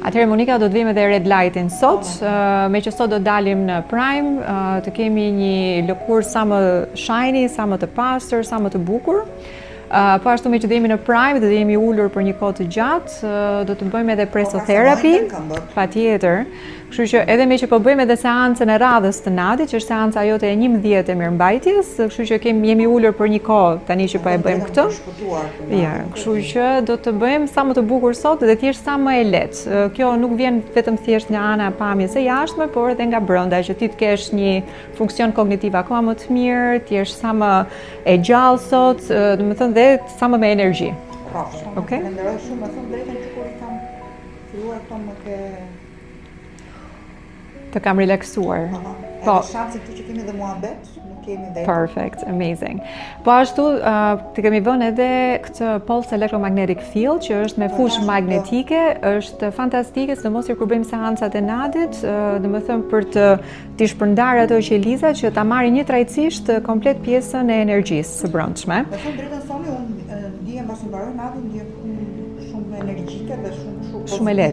Atëherë Monika do të vim edhe red lightin sot, me që sot do të dalim në Prime, të kemi një lëkurë sa më shiny, sa më të pastër, sa më të bukur. Po ashtu me që të jemi në Prime, do të jemi ullur për një kohë të gjatë, do të bëjmë edhe presotherapy, patjetër. Kështu që edhe me që po bëjmë edhe seancën e radhës të Nadit, që është seanca jote e 11 e mirëmbajtjes, kështu që jemi ullur për një kohë tani që po e bëjmë këtë. Ja, kështu që do të bëjmë sa më të bukur sot dhe thjesht sa më e lehtë. Kjo nuk vjen vetëm thjesht nga ana e pamjes së jashtme, por edhe nga brenda, që ti të kesh një funksion kognitiv akoma më të mirë, të jesh sa më e gjallë sot, domethënë dhe sa më me energji. Okej? Falenderoj shumë, më thënë drejtën që kur i kam filluar këto më ke... Të kam relaksuar. Po. Edhe shansi këtu që kemi dhe muhabet, nuk kemi dhe... Perfect, amazing. Po ashtu, të kemi vënë edhe këtë pulse electromagnetic field, që është me fushë magnetike, është fantastike, sidomos kur bëjmë seancat e Nadit, domethënë për t'i shpërndarë ato qelizat që ta marrin një trajtësisht komplet pjesën e energjisë së brendshme. Me thënë drejtën Soni, unë ndihem pas mbaroj Nadin, ndihem shumë energjike dhe shumë shumë e lehtë.